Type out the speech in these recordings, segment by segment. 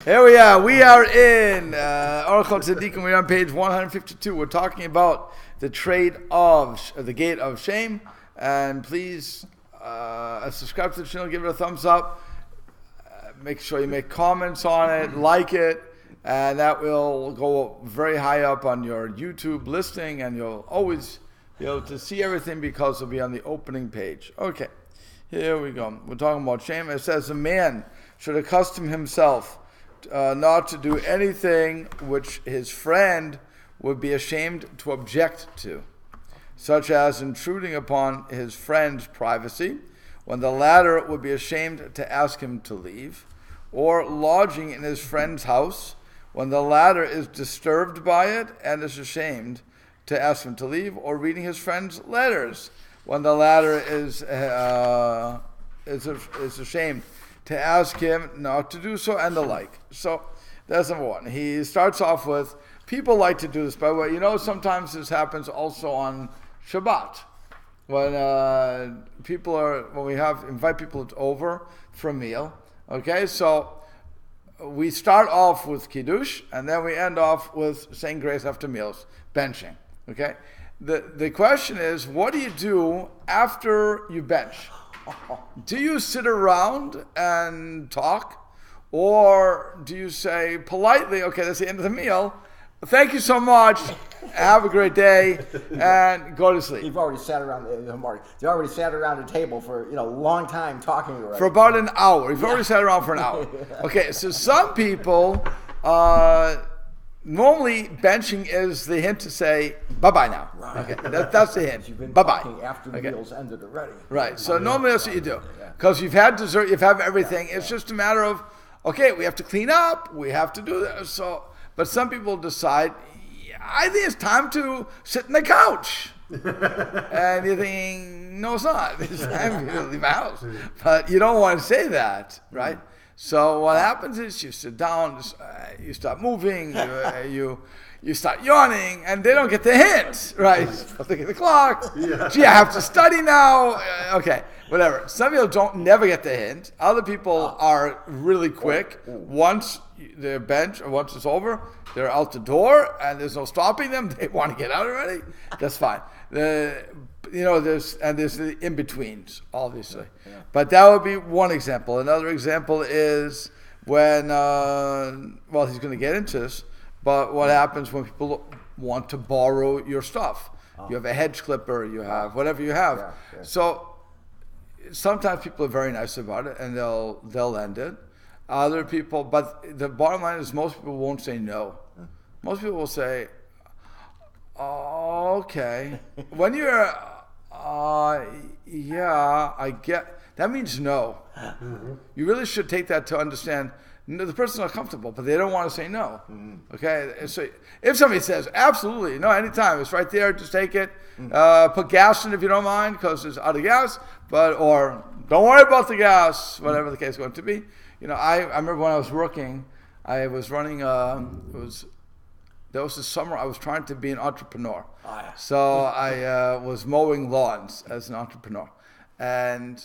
Here we are. We are in Orchot Tzaddikim. We're on page 152. We're talking about the trade of the gate of shame. And please subscribe to the channel, give it a thumbs up. Make sure you make comments on it, like it, and that will go very high up on your YouTube listing, and you'll always be able to see everything because it'll be on the opening page. Okay, here we go. We're talking about shame. It says a man should accustom himself not to do anything which his friend would be ashamed to object to, such as intruding upon his friend's privacy when the latter would be ashamed to ask him to leave, or lodging in his friend's house when the latter is disturbed by it and is ashamed to ask him to leave, or reading his friend's letters when the latter is ashamed to ask him not to do so, and the like. So that's number one. He starts off with, people like to do this, by the way. You know, sometimes this happens also on Shabbat. When we invite people over for a meal. Okay, so we start off with Kiddush, and then we end off with saying grace after meals, benching. Okay, the question is, what do you do after you bench? Do you sit around and talk, or do you say politely, okay, that's the end of the meal, thank you so much, have a great day, and go to sleep? You've already sat around you already sat around the table for a long time talking already. For about an hour. You've already sat around for an hour. Okay, so some people normally benching is the hint to say bye-bye now. Right. Okay, that's the hint. You've been bye-bye. talking after the meal's ended already. Right. So normally that's what you do. Because you've had dessert, you've had everything. It's just a matter of, okay, we have to clean up, we have to do this. So, but some people decide, I think it's time to sit on the couch. And you're thinking, no, it's not. It's time to leave the house. But you don't want to say that, right? So what happens is you sit down, you start moving, you start yawning, and they don't get the hint, right? Look at the clock. Yeah. Gee, I have to study now. Okay, whatever. Some people don't never get the hint. Other people are really quick. Once their bench, or once it's over, they're out the door, and there's no stopping them. They want to get out already. That's fine. There's the in-betweens, obviously. Yeah. But that would be one example. Another example is when, he's going to get into this, but what happens when people want to borrow your stuff? You have a hedge clipper, you have whatever you have. Yeah. So sometimes people are very nice about it, and they'll lend it. Other people, but the bottom line is most people won't say no. Most people will say, oh, okay. When you're, yeah, I get, that means no. Mm-hmm. You really should take that to understand, no, the person's not comfortable, but they don't want to say no. Mm-hmm. Okay? So if somebody says, absolutely, no, anytime, it's right there, just take it. Mm-hmm. Put gas in if you don't mind, because it's out of gas, or don't worry about the gas, whatever the case is going to be. I remember when I was working, I was running, there was a summer I was trying to be an entrepreneur. Oh, yeah. So I was mowing lawns as an entrepreneur. And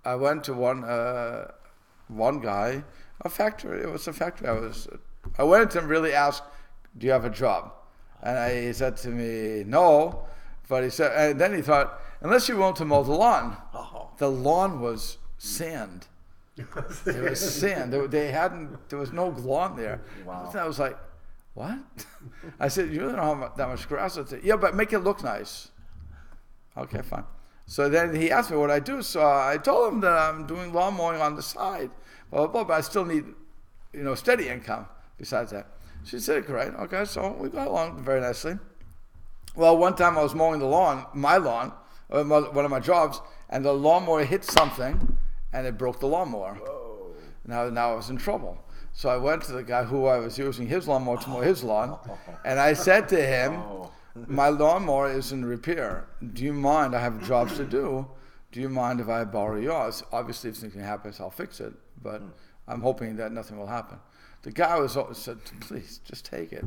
I went to one guy, a factory. It was a factory. I went to him, really asked, do you have a job? And he said to me, no. But he said, and then he thought, unless you want to mow the lawn. Oh. The lawn was sand. It was sand. There was no lawn there. Wow. I was like, what? I said, you really don't have that much grass. I said, yeah, but make it look nice. Okay, fine. So then he asked me what I do. So I told him that I'm doing lawn mowing on the side, blah, blah, blah, but I still need, steady income besides that. She said, great. Okay, so we got along very nicely. Well, one time I was mowing the lawn, my lawn, one of my jobs, and the lawnmower hit something, and it broke the lawnmower. Whoa. Now I was in trouble. So I went to the guy who I was using his lawnmower to mow his lawn, and I said to him, my lawnmower is in repair. Do you mind? I have jobs to do. Do you mind if I borrow yours? Obviously, if something happens, I'll fix it, but I'm hoping that nothing will happen. The guy said, please, just take it.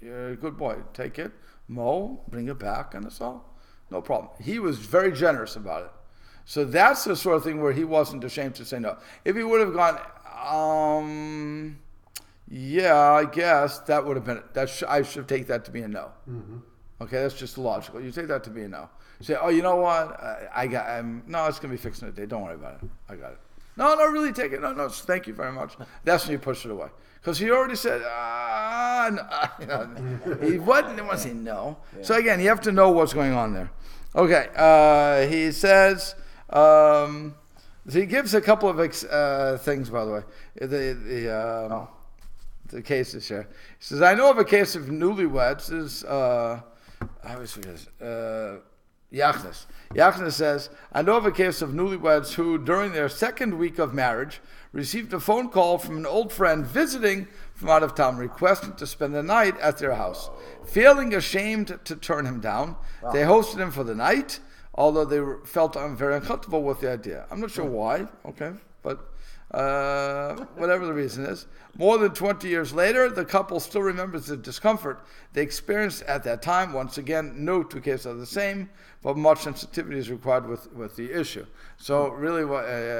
You're a good boy. Take it, mow, bring it back, and that's all. No problem. He was very generous about it. So that's the sort of thing where he wasn't ashamed to say no. If he would have gone, yeah, I guess that would have been I should take that to be a no. Okay, that's just logical. You take that to be a no. You say, oh, you know what? No, it's gonna be fixed in a day. Don't worry about it. I got it. No, really take it. No, thank you very much. That's when you push it away. Because he already said, he didn't want to say no. Yeah. So again, you have to know what's going on there. Okay, he says, so he gives a couple of things, by the way. The cases here. He says, I know of a case of newlyweds. I always forget this. Yachnis. Yachnis says, I know of a case of newlyweds who, during their second week of marriage, received a phone call from an old friend visiting from out of town, requesting to spend the night at their house. Feeling ashamed to turn him down, they hosted him for the night, although they felt very uncomfortable with the idea. I'm not sure why, okay, but whatever the reason is. More than 20 years later, the couple still remembers the discomfort they experienced at that time. Once again, no two cases are the same, but much sensitivity is required with the issue. So really,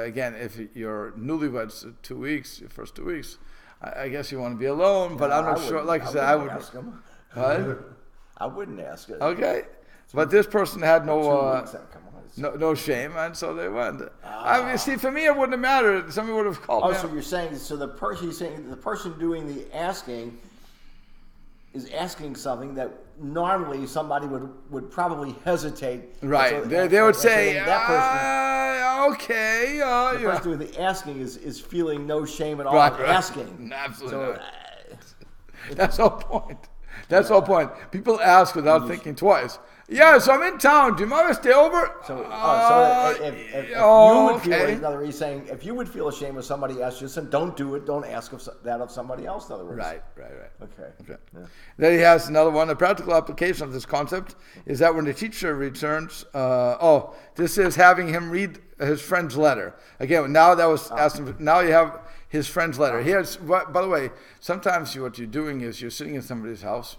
again, if you're newlyweds 2 weeks, your first 2 weeks, I guess you want to be alone, but I'm not sure. Like I said, I would ask them. What? I wouldn't ask it. Okay. But this person had no shame, and so they went. I mean, see, for me, it wouldn't have mattered. Somebody would have called me. So you're saying, the person doing the asking is asking something that normally somebody would probably hesitate. Right. So, they would say, that person, okay. The person doing the asking is feeling no shame at all asking. Absolutely not. That's the whole point. That's the whole point. People ask without thinking twice. Yeah, so I'm in town. Do you mind if I stay over? If you would feel, in other words, he's saying, if you would feel ashamed if somebody asks you, then don't do it. Don't ask that of somebody else, in other words. Right. Okay. Yeah. Then he has another one. A practical application of this concept is that when the teacher returns, this is having him read his friend's letter. Again, now that was asking. Now you have his friend's letter. Here's, by the way, sometimes what you're doing is you're sitting in somebody's house,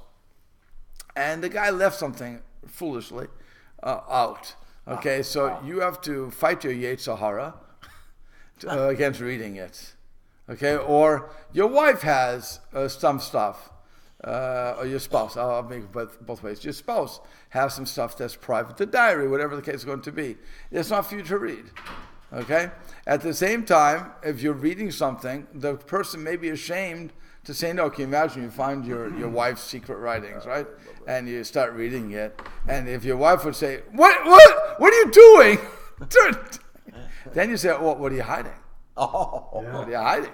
and the guy left something foolishly out. Okay, so you have to fight your Yetzer Hara against reading it. Okay, or your wife has some stuff, or your spouse. I'll make it both ways. Your spouse has some stuff that's private, the diary, whatever the case is going to be. It's not for you to read. Okay. At the same time, if you're reading something, the person may be ashamed to say no. Can you imagine you find your wife's secret writings, right? And you start reading it, and if your wife would say, "What are you doing?" Then you say, "What are you hiding? What are you hiding,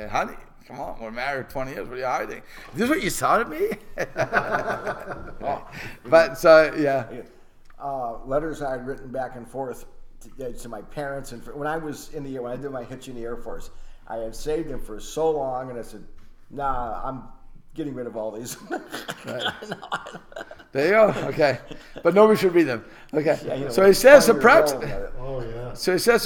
honey? Come on, we're married 20 years. What are you hiding? Is this what you saw of me?" But so yeah. Letters I had written back and forth to my parents, and when I did my hitch in the Air Force, I had saved them for so long, and I said, "Nah, I'm getting rid of all these." Right. There you go. Okay, but nobody should read them. Okay, so he says the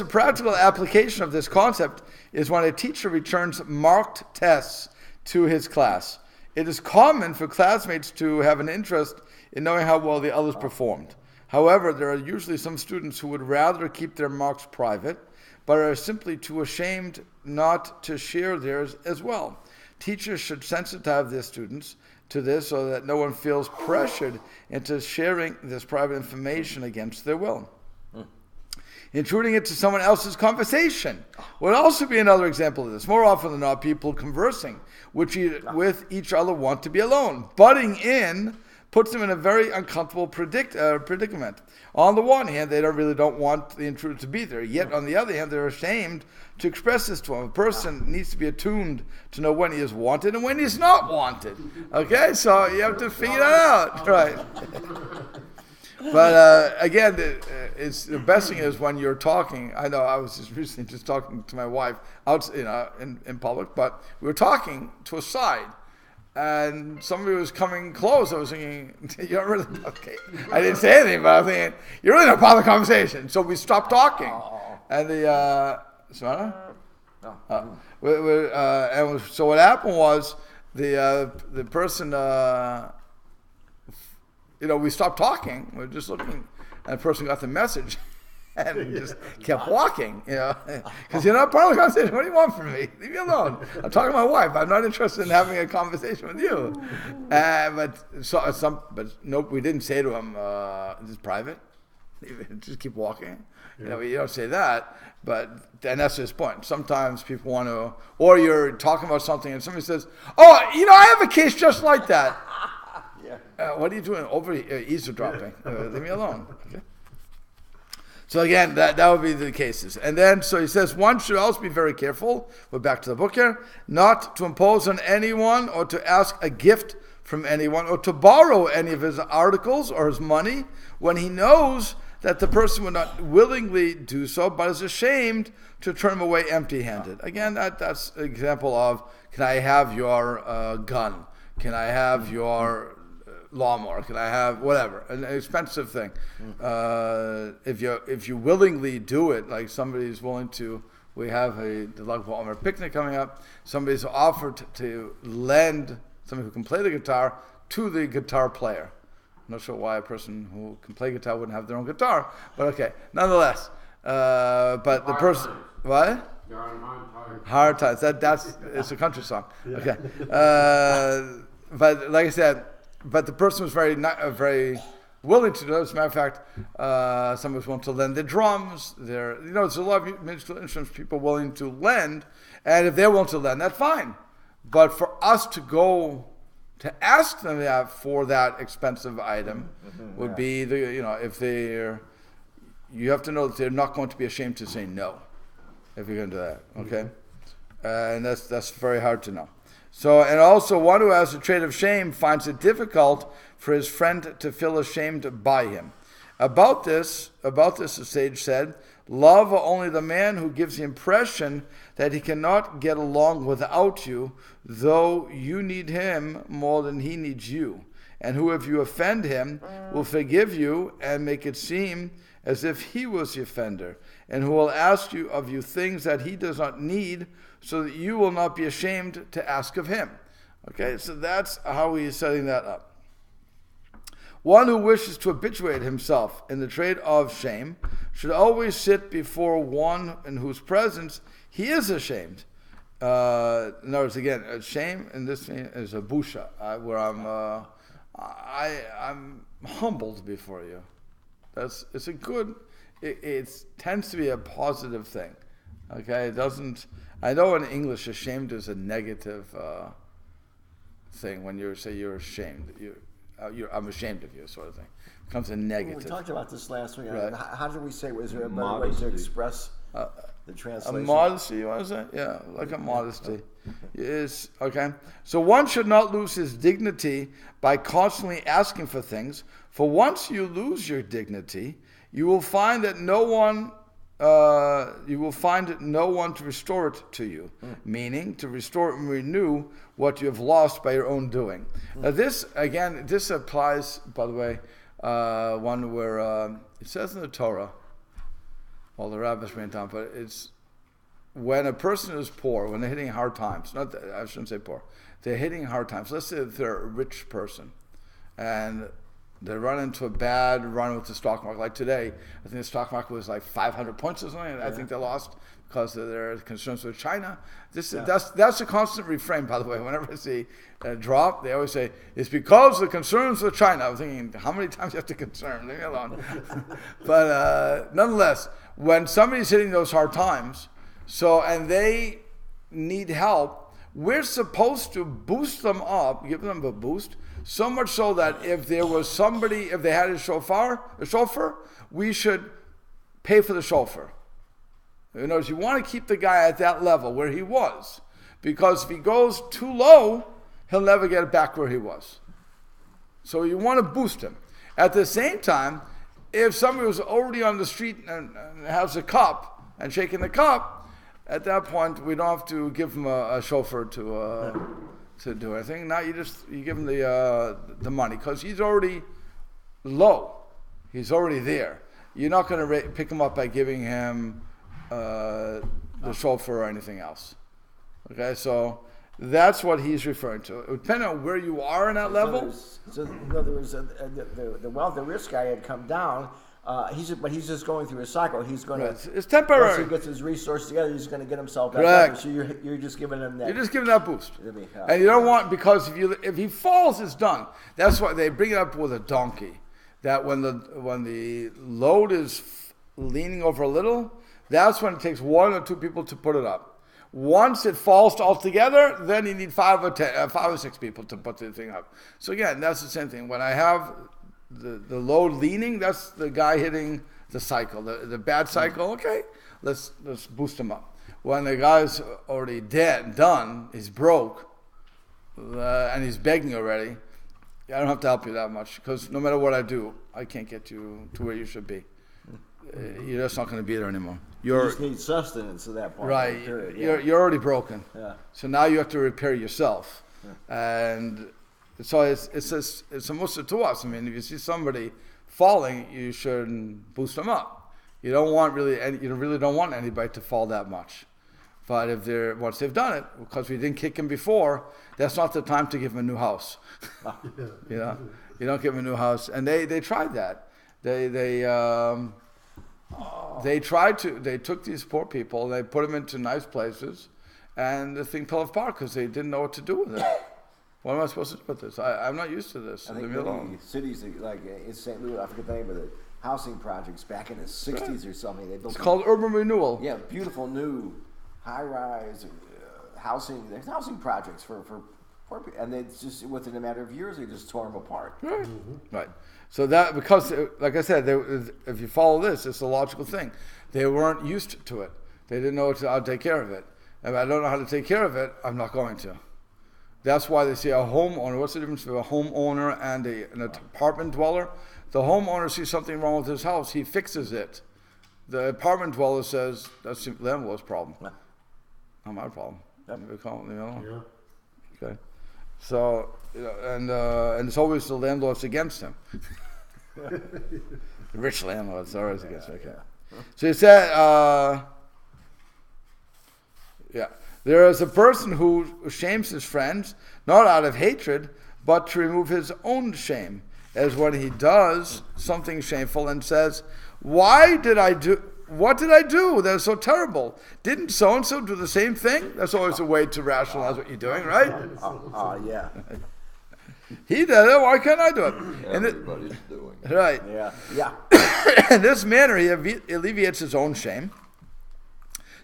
practical application of this concept is when a teacher returns marked tests to his class. It is common for classmates to have an interest in knowing how well the others performed. However, there are usually some students who would rather keep their marks private, but are simply too ashamed not to share theirs as well. Teachers should sensitize their students to this so that no one feels pressured into sharing this private information against their will. Intruding into someone else's conversation would also be another example of this. More often than not, people conversing with each other want to be alone. Butting in puts them in a very uncomfortable predicament. On the one hand, they really don't want the intruder to be there. Yet, on the other hand, they're ashamed to express this to him. A person needs to be attuned to know when he is wanted and when he's not wanted. Okay, so you have to figure that out, right? But again, it's the best thing is when you're talking. I know I was just recently talking to my wife out, in public, but we were talking to a side. And somebody was coming close. I was thinking, you're really okay. I didn't say anything, but I was thinking, you're really not part of the conversation. So we stopped talking. And so what happened was the person, we stopped talking. We were just looking, and the person got the message. and just kept walking, because you're not part of the conversation. What do you want from me? Leave me alone. I'm talking to my wife. I'm not interested in having a conversation with you. But nope, we didn't say to him, "This is private." Just keep walking. You don't say that, and that's his point. Sometimes people want to, or you're talking about something and somebody says, "Oh, I have a case just like that." What are you doing over eavesdropping? Leave me alone. Okay. So again, that would be the cases. And then, so he says, one should also be very careful, we're back to the book here, not to impose on anyone or to ask a gift from anyone or to borrow any of his articles or his money when he knows that the person would not willingly do so, but is ashamed to turn him away empty-handed. Again, that's an example of, can I have your gun? Can I have your lawnmower? Can I have whatever? An expensive thing. If you willingly do it, like somebody's willing to, we have the Lag BaOmer picnic coming up, somebody's offered to lend somebody who can play the guitar to the guitar player. I'm not sure why a person who can play guitar wouldn't have their own guitar, but okay. Nonetheless, but the person, what? Hard times. It's a country song. Yeah. Okay. But like I said, but the person was very willing to do it. As a matter of fact, someone was willing to lend their drums. There's a lot of musical instruments people willing to lend, and if they're willing to lend, that's fine. But for us to go to ask them that for that expensive item would be if you have to know that they're not going to be ashamed to say no if you're going to do that. Okay, and that's very hard to know. So, and also one who has a trait of shame finds it difficult for his friend to feel ashamed by him. About this, the sage said, love only the man who gives the impression that he cannot get along without you, though you need him more than he needs you. And who, if you offend him, will forgive you and make it seem as if he was the offender, and who will ask you of you things that he does not need, so that you will not be ashamed to ask of him. Okay, so that's how he is setting that up. One who wishes to habituate himself in the trait of shame should always sit before one in whose presence he is ashamed. In other words, again, shame in this is a busha, where I'm humbled before you. It tends to be a positive thing. Okay, it doesn't. I know in English, ashamed is a negative thing. When you say you're ashamed, I'm ashamed of you, sort of thing. It becomes a negative. We talked about this last week. Right. How did we say? Was there a better way to express the translation? A modesty, you want to say? Yeah, like a modesty. Yes. Okay. So one should not lose his dignity by constantly asking for things. For once you lose your dignity, you will find that no one to restore it to you, meaning to restore and renew what you have lost by your own doing. Now this applies, by the way, one where it says in the Torah, well, the rabbis went down, but it's when a person is poor, when they're hitting hard times, I shouldn't say poor, they're hitting hard times. Let's say that they're a rich person, and they run into a bad run with the stock market. Like today, I think the stock market was like 500 points or something. I think they lost because of their concerns with China. That's a constant refrain, by the way. Whenever I see a drop, they always say, it's because of the concerns with China. I'm thinking, how many times you have to concern? Leave me alone. But nonetheless, when somebody's hitting those hard times, and they need help, we're supposed to boost them up, give them a boost, so much so that if there was somebody, if they had a chauffeur, we should pay for the chauffeur. In other words, you want to keep the guy at that level where he was, because if he goes too low, he'll never get back where he was. So you want to boost him. At the same time, if somebody was already on the street and has a cup and shaking the cup, at that point we don't have to give him a chauffeur to do anything. Now you give him the money, because he's already low. He's already there. You're not going to pick him up by giving him the chauffeur or anything else. Okay, so that's what he's referring to. Depending on where you are in that level. The rich guy had come down, He's just going through a cycle. He's going to. It's temporary. Once he gets his resources together, he's going to get himself back Correct. up. So you're just giving him that. You're just giving that boost. And you don't want, because if he falls, it's done. That's why they bring it up with a donkey. That when the load is leaning over a little, that's when it takes 1 or 2 people to put it up. Once it falls altogether, then you need 5 or 6 people to put the thing up. So again, that's the same thing. When I have the load leaning, that's the guy hitting the cycle, the bad cycle. Okay, let's boost him up. When the guy's already done, he's broke, and he's begging already, I don't have to help you that much, because no matter what I do, I can't get you to where you should be. You're just not going to be there anymore. You just need sustenance at that point. Right. Period, You're already broken. Yeah. So now you have to repair yourself. Yeah. And so it's a muster to us. I mean, if you see somebody falling, you should boost them up. You really don't want anybody to fall that much. But once they've done it, because we didn't kick him before, that's not the time to give him a new house. You know, you don't give him a new house. And they tried that. They took these poor people, they put them into nice places, and the thing fell apart because they didn't know what to do with it. What am I supposed to do with this? I'm not used to this. I think many cities, like in St. Louis, I forget the name of it, housing projects back in the 60s or something. They built called urban renewal. Yeah, beautiful new high-rise housing. There's housing projects for poor people, and it's just within a matter of years they just tore them apart. Right. Mm-hmm. Right. So that, because, like I said, if you follow this, it's a logical thing. They weren't used to it. They didn't know how to take care of it. If I don't know how to take care of it, I'm not going to. That's why they say a homeowner. What's the difference between a homeowner and an apartment dweller? The homeowner sees something wrong with his house. He fixes it. The apartment dweller says, that's the landlord's problem. Yeah. Not my problem. Yep. Yeah. Okay. So, and it's always the landlords against him. The rich landlords are always against him. Okay. Yeah. So he said, there is a person who shames his friends, not out of hatred, but to remove his own shame, as when he does something shameful and says, what did I do that's so terrible? Didn't so-and-so do the same thing? That's always a way to rationalize what you're doing, right? Yeah. He did it, why can't I do it? Everybody's doing it. Right. Yeah. In this manner, he alleviates his own shame.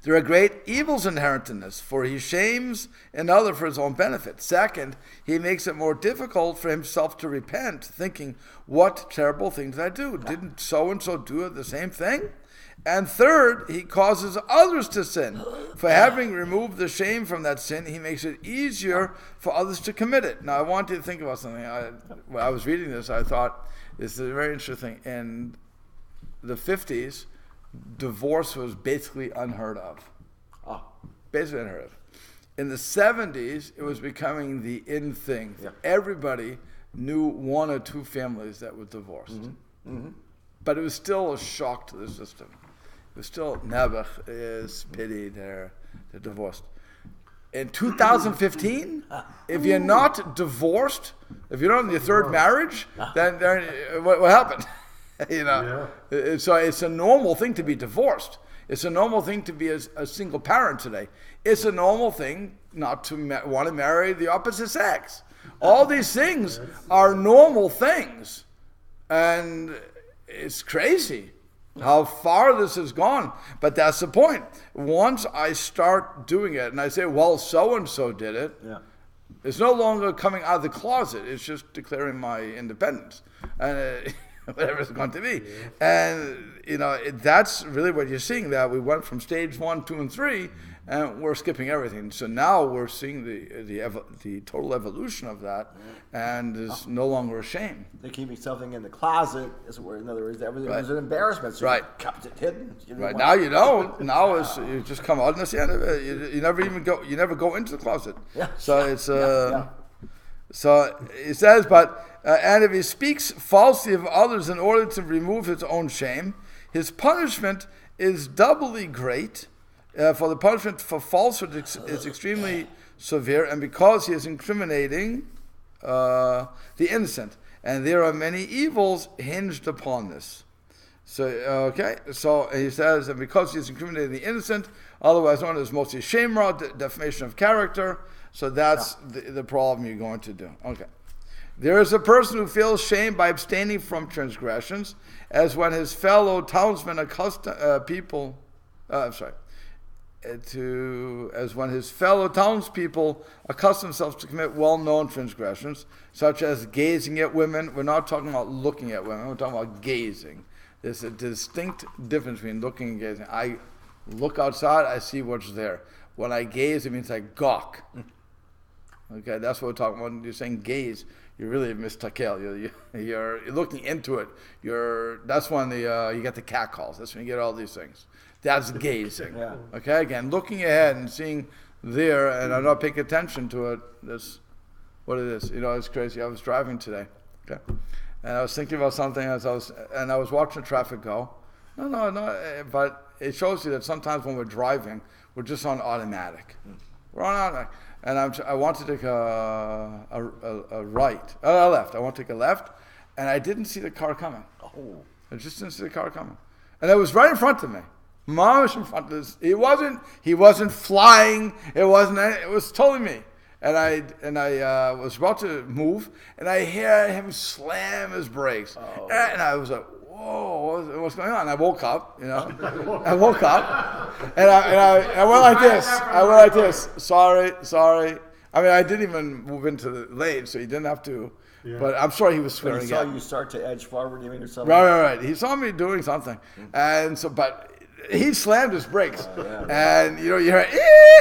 There are great evils inherent in this, for he shames another for his own benefit. Second, he makes it more difficult for himself to repent, thinking, what terrible thing did I do? Didn't so-and-so do the same thing? And third, he causes others to sin. For having removed the shame from that sin, he makes it easier for others to commit it. Now, I want you to think about something. When I was reading this, I thought, this is very interesting. In the 50s, divorce was basically unheard of. Basically unheard of. In the 70s, it was becoming the in thing. Yeah. Everybody knew 1 or 2 families that were divorced. Mm-hmm. Mm-hmm. But it was still a shock to the system. It was still, Nebuch is pity, they're divorced. In 2015, if you're not divorced, if you're not in your 3rd marriage, then what happened? So it's a normal thing to be divorced. It's a normal thing to be a single parent today. It's a normal thing not to want to marry the opposite sex. All these things are normal things. And it's crazy how far this has gone. But that's the point. Once I start doing it and I say, well, so-and-so did it, it's no longer coming out of the closet. It's just declaring my independence. And whatever it's going to be. And, that's really what you're seeing, that we went from stage 1, 2, and 3, and we're skipping everything. So now we're seeing the total evolution of that, and there's no longer a shame. They're keeping something in the closet, in other words, everything was an embarrassment, so you kept it hidden. Right, now you don't. Now you just come out and that's the end of it. You never go into the closet. Yeah. So it's, so it says, and if he speaks falsely of others in order to remove his own shame, his punishment is doubly great, for the punishment for falsehood is extremely severe, and because he is incriminating the innocent. And there are many evils hinged upon this. So, so he says, and because he's incriminating the innocent, otherwise known as mostly shemra, defamation of character, so that's the problem you're going to do. Okay. There is a person who feels shame by abstaining from transgressions, as when his fellow townsmen as when his fellow townspeople accustom themselves to commit well-known transgressions, such as gazing at women. We're not talking about looking at women, we're talking about gazing. There's a distinct difference between looking and gazing. I look outside, I see what's there. When I gaze, it means I gawk. Okay, that's what we're talking about. When you're saying gaze, you're really mistakel. You're looking into it. That's when you get the cat calls. That's when you get all these things. That's gazing. Yeah. Okay, again, looking ahead and seeing there, and I'm not paying attention to it. That's what it is. It's crazy. I was driving today, okay, and I was thinking about something I was watching traffic go. No, but it shows you that sometimes when we're driving, we're just on automatic. We're on automatic. And I want to take a left. I want to take a left, and I didn't see the car coming. Oh. I just didn't see the car coming. And it was right in front of me. Mamish in front of this. He wasn't flying. It was totally me. And I was about to move, and I hear him slam his brakes. Oh. And I was like, whoa, what's going on? I woke up, I woke up, and I went like this. Sorry. I mean, I didn't even move into the lane, so he didn't have to. Yeah. But I'm sure he was swearing. He saw you start to edge forward, or something. Right. He saw me doing something, and so, but he slammed his brakes, and you hear,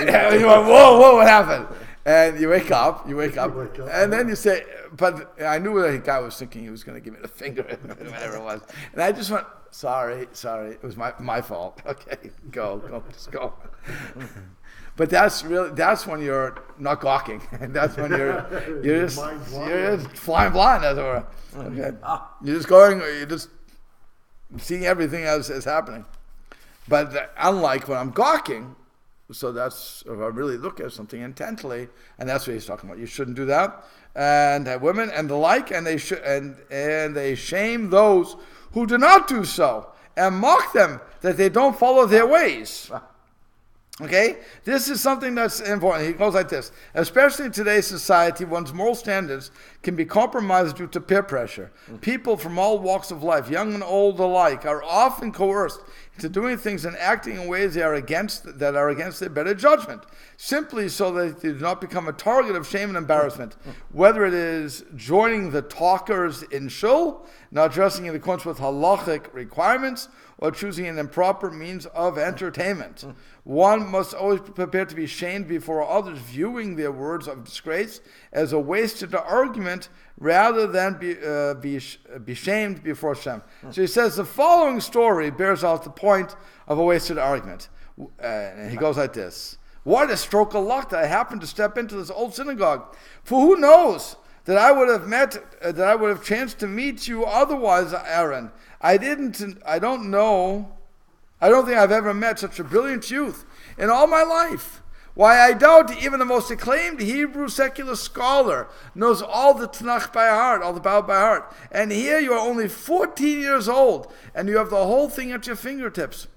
and you went, whoa, what happened? And you wake up, and then you say, but I knew that the guy was thinking he was going to give me the finger, whatever it was. And I just went, sorry, it was my fault. Okay, go, just go. But that's when you're not gawking. And that's when you're just flying blind, as it were. Okay. You're just seeing everything as happening. But unlike when I'm gawking, so that's if I really look at something intently, and that's what he's talking about. You shouldn't do that. And women and the like, and they shame those who do not do so, and mock them that they don't follow their ways. Okay, this is something that's important. He goes like this: especially in today's society, one's moral standards can be compromised due to peer pressure. People from all walks of life, young and old alike, are often coerced into doing things and acting in ways that are against their better judgment, simply so that they do not become a target of shame and embarrassment. Whether it is joining the talkers in shul, not dressing in accordance with halachic requirements, or choosing an improper means of entertainment. One must always be prepared to be shamed before others, viewing their words of disgrace as a wasted argument rather than be shamed before Hashem. So he says the following story bears out the point of a wasted argument. And he goes like this: what a stroke of luck that I happened to step into this old synagogue. For who knows that I would have chanced to meet you otherwise, Aaron. I don't think I've ever met such a brilliant youth in all my life. Why, I doubt even the most acclaimed Hebrew secular scholar knows all the Tanakh by heart, all the Bible by heart. And here you are only 14 years old, and you have the whole thing at your fingertips.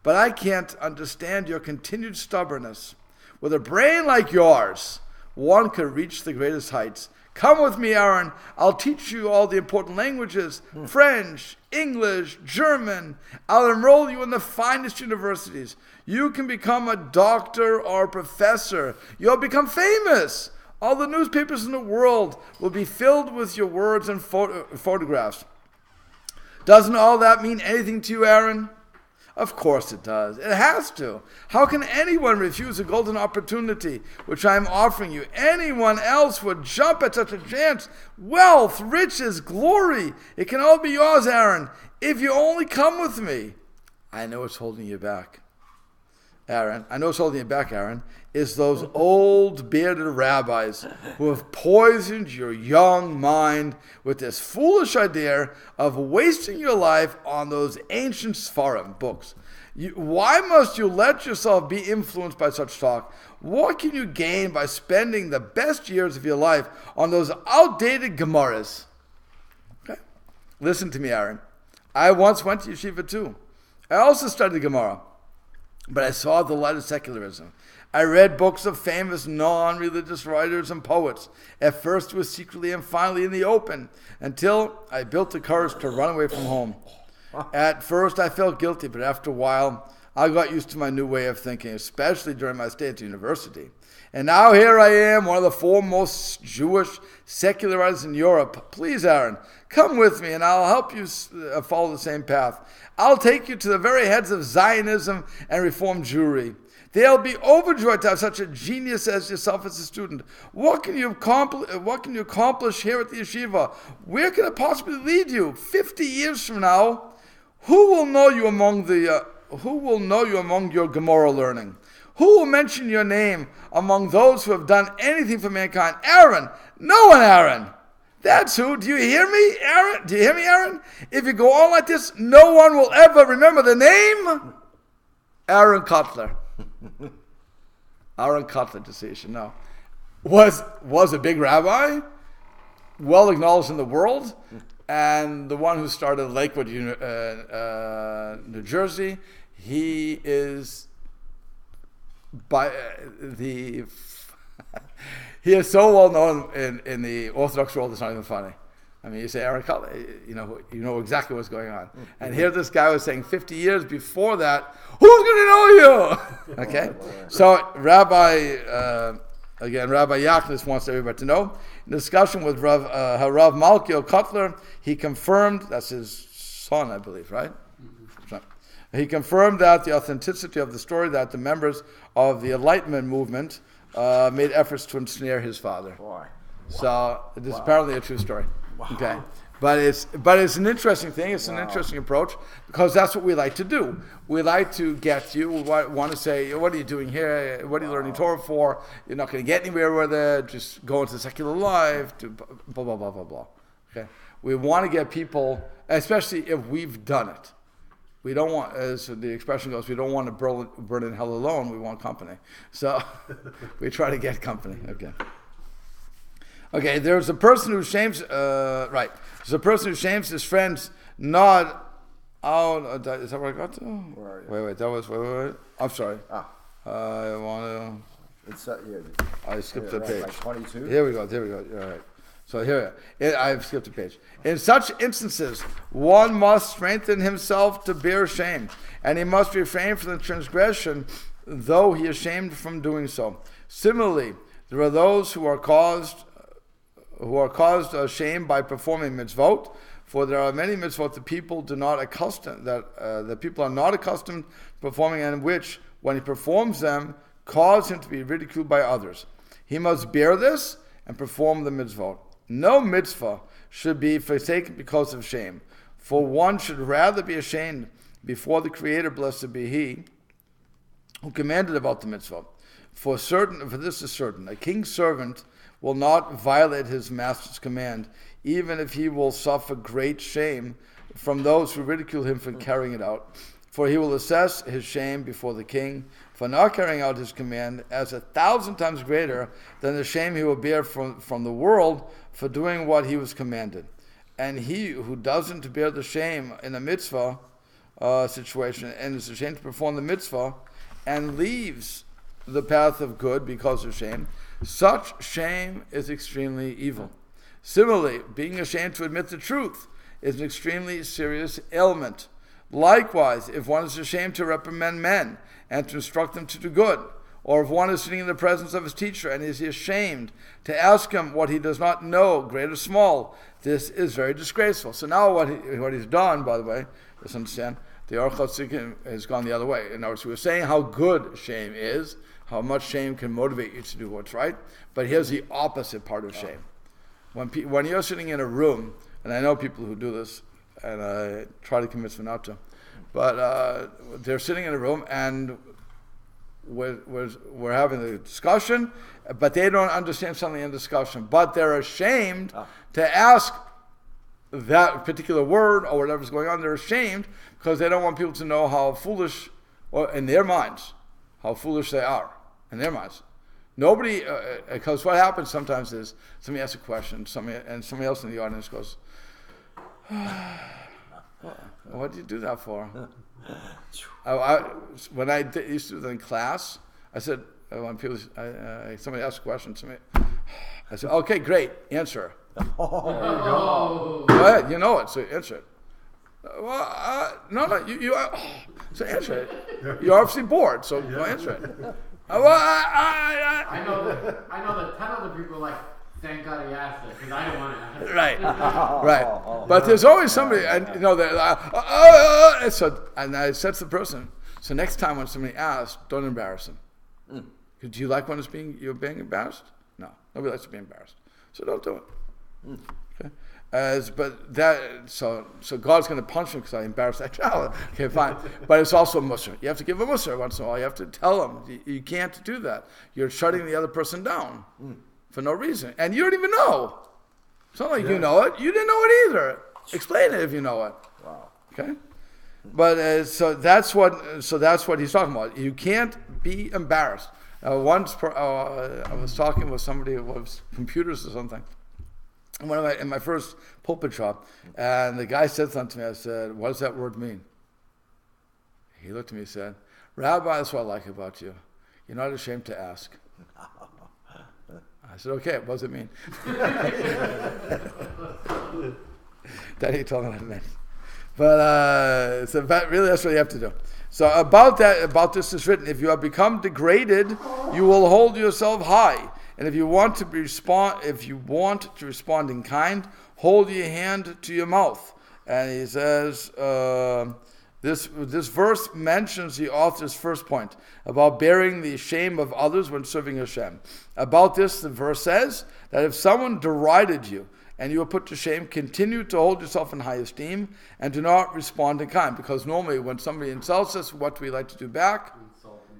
But I can't understand your continued stubbornness. With a brain like yours, one could reach the greatest heights. Come with me, Aaron. I'll teach you all the important languages, French, English, German. I'll enroll you in the finest universities. You can become a doctor or a professor. You'll become famous. All the newspapers in the world will be filled with your words and photographs. Doesn't all that mean anything to you, Aaron? Of course it does. It has to. How can anyone refuse a golden opportunity which I am offering you? Anyone else would jump at such a chance. Wealth, riches, glory. It can all be yours, Aaron, if you only come with me. I know it's holding you back. Aaron, is those old bearded rabbis who have poisoned your young mind with this foolish idea of wasting your life on those ancient Sfarim books. Why must you let yourself be influenced by such talk? What can you gain by spending the best years of your life on those outdated Gemaras? Okay? Listen to me, Aaron. I once went to yeshiva too. I also studied Gemara, but I saw the light of secularism. I read books of famous non-religious writers and poets. At first it was secretly and finally in the open, until I built the courage to run away from home. At first I felt guilty, but after a while I got used to my new way of thinking, especially during my stay at the university. And now here I am, one of the foremost Jewish secular writers in Europe. Please, Aaron, come with me and I'll help you follow the same path. I'll take you to the very heads of Zionism and Reform Jewry. They'll be overjoyed to have such a genius as yourself as a student. What can you accomplish here at the yeshiva? Where can it possibly lead you? 50 years from now, who will know you among your Gemara learning? Who will mention your name among those who have done anything for mankind? Aaron. No one, Aaron. That's who. Do you hear me, Aaron? Do you hear me, Aaron? If you go on like this, no one will ever remember the name Aaron Kotler. Aaron Kotler, just so you should know, was a big rabbi, well acknowledged in the world, and the one who started Lakewood, New Jersey. He is he is so well known in the Orthodox world. It's not even funny. I mean, you say Aaron Kotler, you know exactly what's going on. And here this guy was saying 50 years before that, who's going to know you? Okay? So Rabbi Yachnis wants everybody to know. In discussion with Rav Malkiel Kotler, he confirmed, that's his son, I believe, right? He confirmed that the authenticity of the story, that the members of the Enlightenment movement made efforts to ensnare his father. Boy. So this is apparently a true story. Wow. Okay, but it's an interesting thing. It's an interesting approach, because that's what we like to do. We like to get you. We want to say, what are you doing here? What are you learning Torah for? You're not going to get anywhere with it. Just go into secular life. To blah blah blah blah blah. Okay, we want to get people, especially if we've done it. We don't want, as the expression goes, we don't want to burn in hell alone. We want company. So we try to get company. Okay, there's a person who shames, There's a person who shames his friends not out. Is that what I got to? Where are you? Wait. I'm sorry. I want to. It's here. I skipped a page. Like 22? Here we go. All right. So here, I've skipped a page. In such instances, one must strengthen himself to bear shame, and he must refrain from the transgression, though he is shamed from doing so. Similarly, there are those who are caused shame by performing mitzvot, for there are many mitzvot that people are not accustomed to performing, and which, when he performs them, cause him to be ridiculed by others. He must bear this and perform the mitzvot. No mitzvah should be forsaken because of shame, for one should rather be ashamed before the Creator, blessed be He, who commanded about the mitzvah. For this is certain, a king's servant will not violate his master's command, even if he will suffer great shame from those who ridicule him for carrying it out. For he will assess his shame before the king for not carrying out his command as 1,000 times greater than the shame he will bear from the world for doing what he was commanded. And he who doesn't bear the shame in a mitzvah situation and is ashamed to perform the mitzvah and leaves the path of good because of shame, such shame is extremely evil. Similarly, being ashamed to admit the truth is an extremely serious ailment. Likewise, if one is ashamed to reprimand men and to instruct them to do good, or if one is sitting in the presence of his teacher and is ashamed to ask him what he does not know, great or small, this is very disgraceful. So now what he's done, by the way, let's understand, the Orchot has gone the other way. In other words, we were saying how good shame is, how much shame can motivate you to do what's right, but here's the opposite part of shame. When you're sitting in a room, and I know people who do this, and I try to convince them not to, but they're sitting in a room and we're having a discussion, but they don't understand something in discussion, but they're ashamed to ask that particular word or whatever's going on. They're ashamed because they don't want people to know how foolish, or in their minds, how foolish they are in their minds. Nobody, because what happens sometimes is somebody asks a question, and somebody else in the audience goes, What do you do that for? When I used to do that in class, I said, when people, somebody asked a question to me, I said, okay, great, answer. Go ahead, you know it, so answer it. No, you so answer it. You're obviously bored, so go answer it. I know that 10 other people are like, thank God he asked it, because I don't want to ask it. Right. But there's always somebody, and they're like, and I said to the person, so next time when somebody asks, don't embarrass them. Do you like when you're being embarrassed? No, nobody likes to be embarrassed, so don't do it. Okay. So God's going to punch him because I embarrassed that child. Okay, fine. But it's also a musr. You have to give a musr once in a while. You have to tell them you can't do that. You're shutting the other person down for no reason, and you don't even know. It's not like you know it. You didn't know it either. Explain it if you know it. Wow. Okay. But so that's what he's talking about. You can't be embarrassed. Once I was talking with somebody who was computers or something. In my first pulpit shop, and the guy said something to me. I said, what does that word mean? He looked at me and said, Rabbi, that's what I like about you. You're not ashamed to ask. I said, okay, what does it mean? Then he told me what it meant. But really that's what you have to do. So about this is written, if you have become degraded, you will hold yourself high. And if you want to respond in kind, hold your hand to your mouth. And he says, this verse mentions the author's first point about bearing the shame of others when serving Hashem. About this, the verse says that if someone derided you and you were put to shame, continue to hold yourself in high esteem and do not respond in kind. Because normally when somebody insults us, what do we like to do back?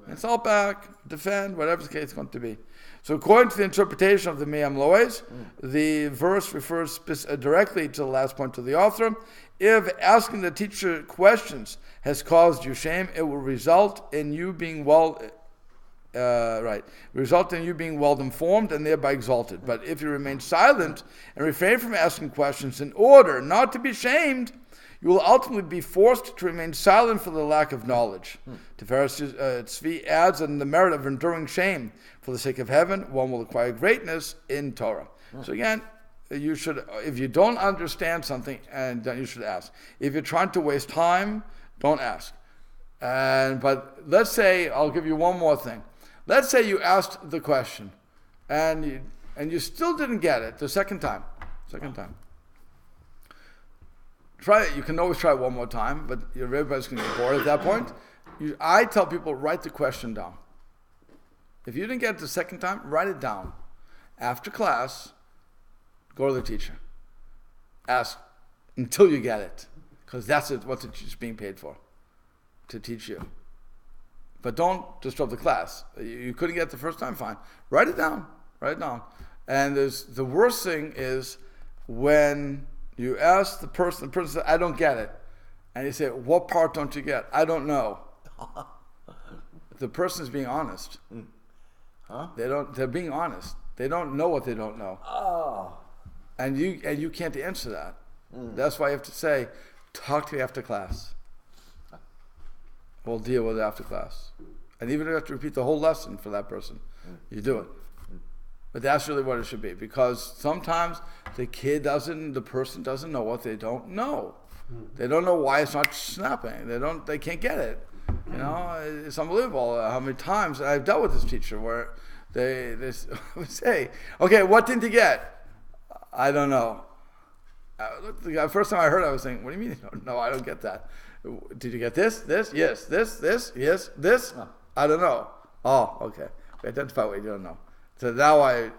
Insult back, defend, whatever the case is going to be. So according to the interpretation of the Me'am Lois, the verse refers directly to the last point of the author. If asking the teacher questions has caused you shame, it will result in you being well informed and thereby exalted. But if you remain silent and refrain from asking questions in order not to be shamed, you will ultimately be forced to remain silent for the lack of knowledge. Tiferes Tzvi adds, and the merit of enduring shame for the sake of heaven, one will acquire greatness in Torah. So again, you should, if you don't understand something, and then you should ask. If you're trying to waste time, don't ask. But let's say, I'll give you one more thing. Let's say you asked the question, and you still didn't get it the second time. Try it. You can always try it one more time, but everybody's going to be bored at that point. I tell people, write the question down. If you didn't get it the second time, write it down. After class, go to the teacher. Ask until you get it, because that's what the teacher's being paid for, to teach you. But don't disrupt the class. You couldn't get it the first time, fine. Write it down. And the worst thing is when you ask the person says, I don't get it. And you say, what part don't you get? I don't know. The person is being honest. They're being honest. They don't know what they don't know. And you can't answer that. That's why you have to say, talk to me after class. We'll deal with it after class. And even if you have to repeat the whole lesson for that person, you do it. But that's really what it should be, because sometimes the person doesn't know what they don't know. They don't know why it's not snapping. They can't get it. It's unbelievable how many times I've dealt with this teacher where they say, okay, what didn't you get? I don't know. The first time I heard it, I was saying, what do you mean you don't know? I don't get that. Did you get this? This? Yes. This? Yes. This? I don't know. Oh, okay. We identify what you don't know. So now it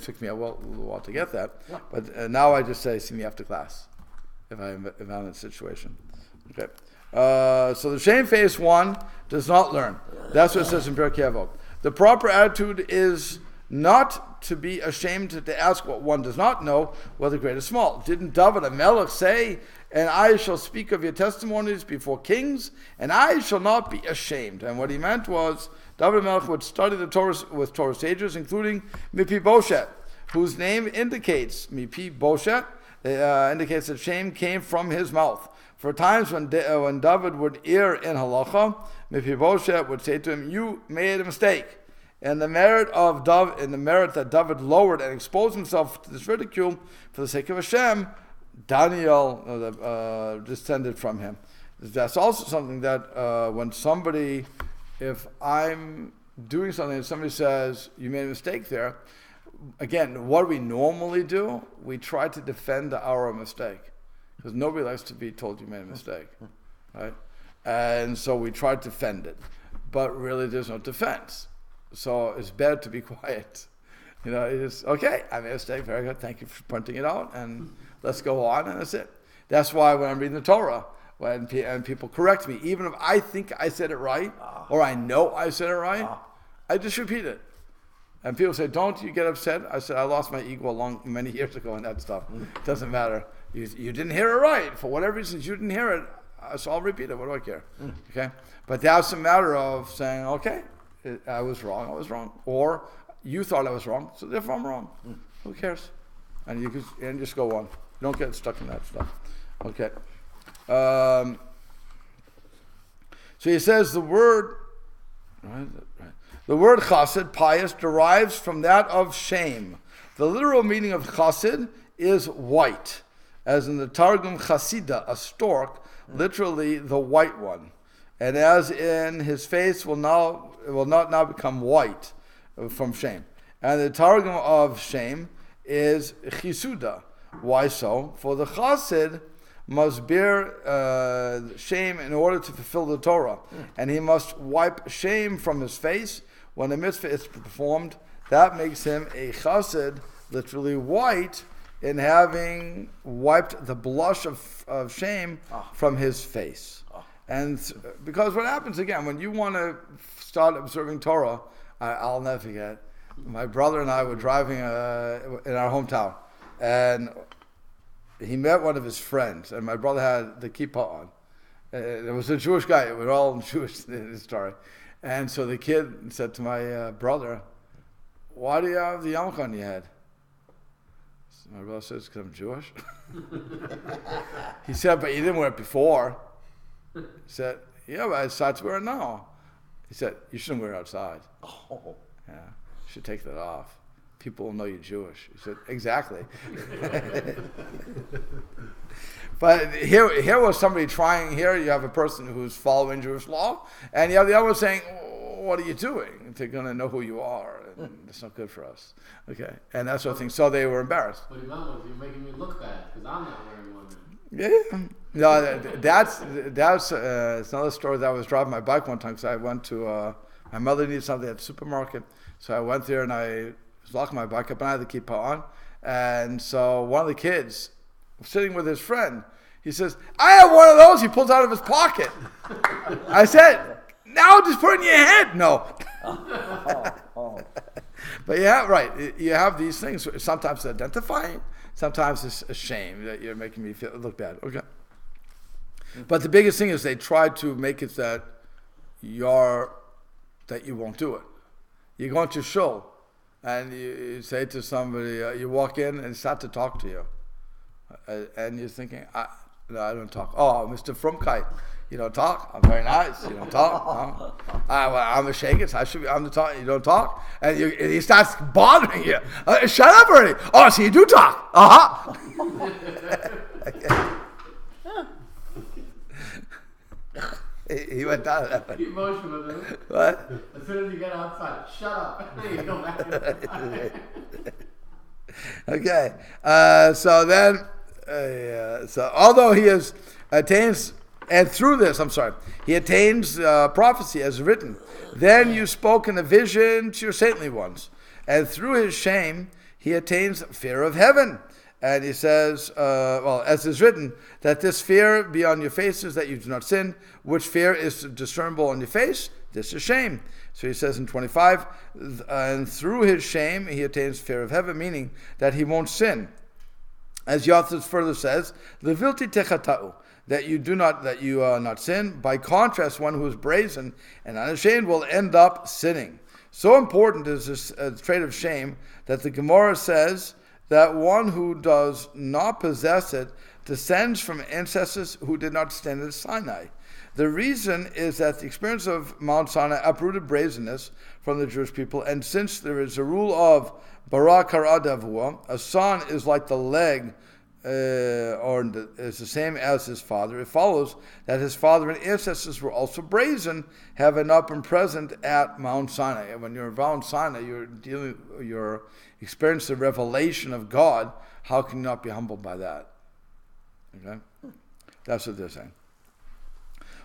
took me a little while to get that. But now I just say, see me after class, if I'm in a situation. Okay. So the shamefaced one does not learn. That's what it says in Pirkei Avot. The proper attitude is not to be ashamed to ask what one does not know, whether great or small. Didn't David HaMelech say, and I shall speak of your testimonies before kings, and I shall not be ashamed? And what he meant was, David HaMelech would study the Torah with Torah sages, including Mipi Boshet, whose name indicates, Mipi Boshet, indicates that shame came from his mouth. For times when David would err in halacha, Mephibosheth would say to him, "You made a mistake." And the merit that David lowered and exposed himself to this ridicule for the sake of Hashem, Daniel descended from him. That's also something that if I'm doing something and somebody says, "You made a mistake there," again, what do we normally do? We try to defend our mistake. Because nobody likes to be told you made a mistake, right? And so we try to defend it. But really there's no defense. So it's better to be quiet. It's okay, I made a mistake, very good, thank you for pointing it out, and let's go on, and that's it. That's why when I'm reading the Torah, and people correct me, even if I think I said it right, or I know I said it right, I just repeat it. And people say, "Don't you get upset?" I said, "I lost my ego many years ago and that stuff. It doesn't matter. You didn't hear it right. For whatever reasons, you didn't hear it. So I'll repeat it. What do I care?" Okay? But that's a matter of saying, "Okay, I was wrong. Or you thought I was wrong, so therefore I'm wrong. Who cares?" And you just go on. You don't get stuck in that stuff. Okay. So he says the word... Right. The word chassid, pious, derives from that of shame. The literal meaning of chassid is white, as in the Targum chassida, a stork, literally the white one. And as in his face will not now become white from shame. And the Targum of shame is chisuda. Why so? For the chassid must bear shame in order to fulfill the Torah. And he must wipe shame from his face when a mitzvah is performed. That makes him a chassid, literally white, in having wiped the blush of shame from his face. And because what happens again, when you want to start observing Torah, I'll never forget, my brother and I were driving in our hometown, and he met one of his friends, and my brother had the kippah on. It was a Jewish guy. We're all Jewish in this story. And so the kid said to my brother, "Why do you have the yarmulke on your head?" So my brother says, "Because I'm Jewish." He said, "But you didn't wear it before." He said, "Yeah, but I decided to wear it now." He said, "You shouldn't wear it outside." Oh. Yeah, you should take that off. People will know you're Jewish. He said, "Exactly." But here was somebody trying. Here you have a person who's following Jewish law, and you have the other one saying, "What are you doing? They're going to know who you are, and it's not good for us." Okay, and that sort of thing. So they were embarrassed. What he meant was, "You're making me look bad because I'm not wearing one." Yeah, no, that's it's another story. That I was driving my bike one time because I went to my mother needed something at the supermarket, so I went there and I was locking my bike up and I had the kippah on, and so one of the kids sitting with his friend, he says, "I have one of those." He pulls out of his pocket. I said, "Now just put it in your head." No. But yeah, right. You have these things. Sometimes it's identifying. Sometimes it's a shame that you're making me look bad. Okay. But the biggest thing is they try to make it that you won't do it. You go into shul and you say to somebody, you walk in and start to talk to you. And you're thinking, no, I don't talk. "Oh, Mr. Frumkeit, you don't talk? I'm very nice. You don't talk? No. I'm a shagis. I'm the talk. You don't talk?" And he starts bothering you. "Shut up already." "Oh, so you do talk?" "Uh-huh." He went down that way. Keep motion with him. What? As soon as you get outside, shut up. You go back inside. Okay. So then, so although he attains, and through this, he attains prophecy as written. Then you spoke in a vision to your saintly ones. And through his shame, he attains fear of heaven. And he says, as is written, that this fear be on your faces, that you do not sin, which fear is discernible on your face, this is shame. So he says in 25, and through his shame, he attains fear of heaven, meaning that he won't sin. As Yothus further says, Levilti techata'u, that you not sin. By contrast, one who is brazen and unashamed will end up sinning. So important is this trait of shame that the Gemara says that one who does not possess it descends from ancestors who did not stand at Sinai. The reason is that the experience of Mount Sinai uprooted brazenness from the Jewish people, and since there is a rule of bara kara davua, a son is like the leg, or is the same as his father, it follows that his father and ancestors were also brazen, having not been present at Mount Sinai. And when you're at Mount Sinai, you're experiencing the revelation of God. How can you not be humbled by that? Okay, that's what they're saying.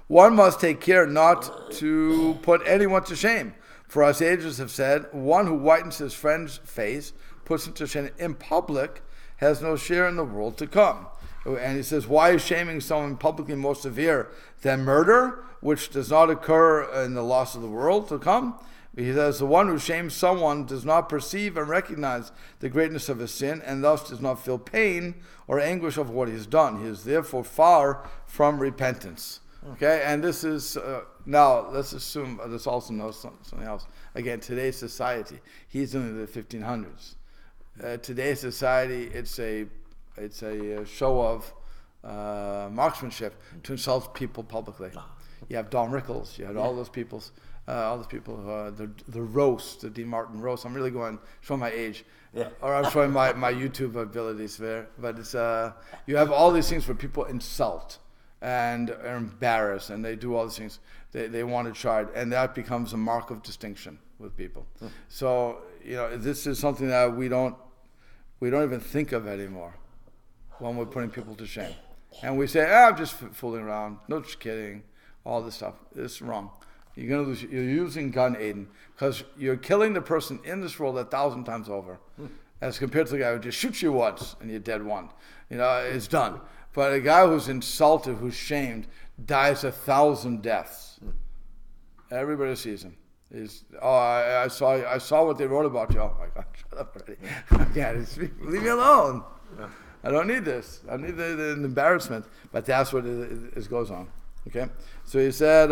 One must take care not to put anyone to shame. For our sages have said, one who whitens his friend's face, puts him to shame in public, has no share in the world to come. And he says, why is shaming someone publicly more severe than murder, which does not occur in the loss of the world to come? He says, the one who shames someone does not perceive and recognize the greatness of his sin, and thus does not feel pain or anguish of what he has done. He is therefore far from repentance. Okay, and this is, now let's assume, this also knows something else. Again, today's society, he's in the 1500s. Today's society, it's a show of marksmanship to insult people publicly. You have Don Rickles, you had all those people, the roast, the Dean Martin roast. I'm really showing my age, or I'm showing my YouTube abilities there. But it's you have all these things where people insult and are embarrassed, and they do all these things. They want to chart, and that becomes a mark of distinction with people. So this is something that we don't even think of anymore when we're putting people to shame. And we say, I'm just fooling around, no, just kidding, all this stuff. It's wrong. You're going to lose. You're using Gan Eden because you're killing the person in this world 1,000 times over, as compared to the guy who just shoots you once and you're dead one. It's done. But a guy who's insulted, who's shamed, dies 1,000 deaths. Everybody sees him. I saw what they wrote about you. Oh my God, shut up already. Leave me alone. Yeah. I don't need this. I need the embarrassment. But that's what it goes on. Okay? So he said,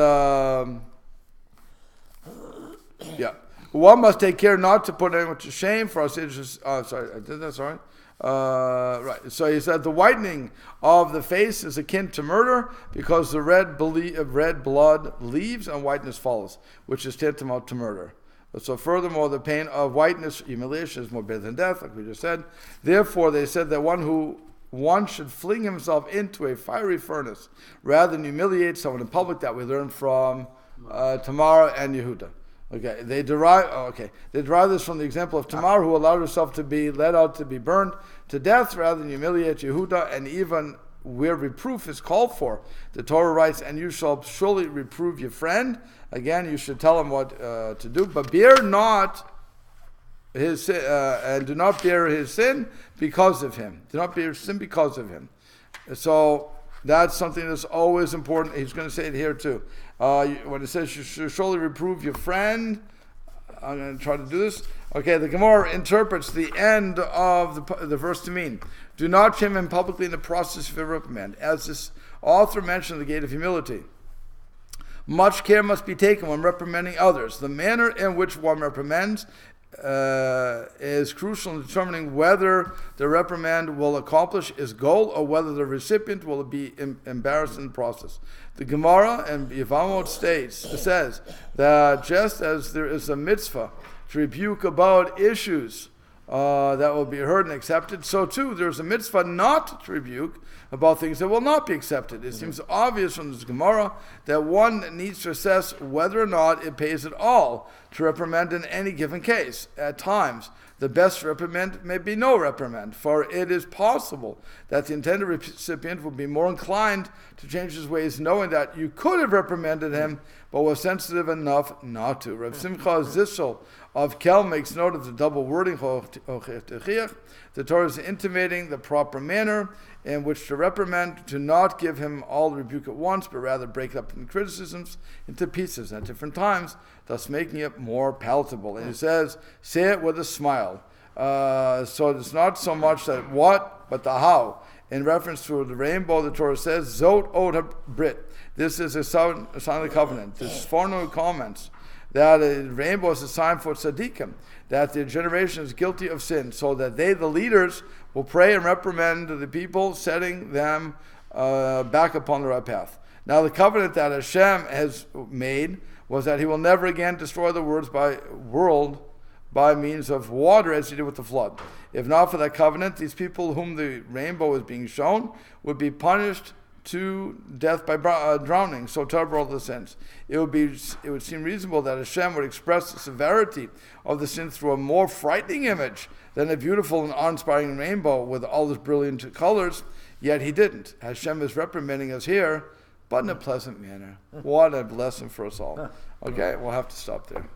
one must take care not to put anyone to shame, for our sages. Sorry, I did that, sorry. Right. So he said the whitening of the face is akin to murder because the red blood leaves and whiteness follows, which is tantamount to murder. So furthermore, the pain of whiteness, humiliation, is more bitter than death, like we just said. Therefore, they said that one should fling himself into a fiery furnace rather than humiliate someone in public. That we learn from Tamar and Yehuda. Okay, they derive this from the example of Tamar, who allowed herself to be let out to be burned to death rather than humiliate Yehuda, and even where reproof is called for, the Torah writes, and you shall surely reprove your friend. Again, you should tell him what to do, but bear not his sin, and do not bear his sin because of him. Do not bear sin because of him. So that's something that's always important. He's going to say it here too. When it says you should surely reprove your friend, I'm going to try to do this. Okay, the Gemara interprets the end of the verse to mean, do not shame him publicly in the process of a reprimand. As this author mentioned, the gate of humility. Much care must be taken when reprimanding others. The manner in which one reprimands is crucial in determining whether the reprimand will accomplish its goal or whether the recipient will be embarrassed in the process. The Gemara and Yevamot says that just as there is a mitzvah to rebuke about issues that will be heard and accepted, so too there's a mitzvah not to rebuke about things that will not be accepted. It seems obvious from this Gemara that one needs to assess whether or not it pays at all to reprimand in any given case. At times, the best reprimand may be no reprimand, for it is possible that the intended recipient will be more inclined to change his ways, knowing that you could have reprimanded him, but was sensitive enough not to. Rav Simcha Zissel of Kel makes note of the double wording. The Torah is intimating the proper manner in which to reprimand, to not give him all the rebuke at once, but rather break up the criticisms into pieces at different times, thus making it more palatable. And he says, say it with a smile. So it's not so much that what, but the how. In reference to the rainbow, the Torah says, Zot od Brit. This is a sign of the covenant. The Sforno comments that a rainbow is a sign for tzaddikim, that their generation is guilty of sin, so that they, the leaders, will pray and reprimand the people, setting them back upon the right path. Now the covenant that Hashem has made was that he will never again destroy the world by means of water as he did with the flood. If not for that covenant, these people whom the rainbow is being shown would be punished to death by drowning. So terrible are the sins. It would seem reasonable that Hashem would express the severity of the sin through a more frightening image than a beautiful and awe-inspiring rainbow with all its brilliant colors. Yet he didn't. Hashem is reprimanding us here, but in a pleasant manner. What a blessing for us all. Okay, we'll have to stop there.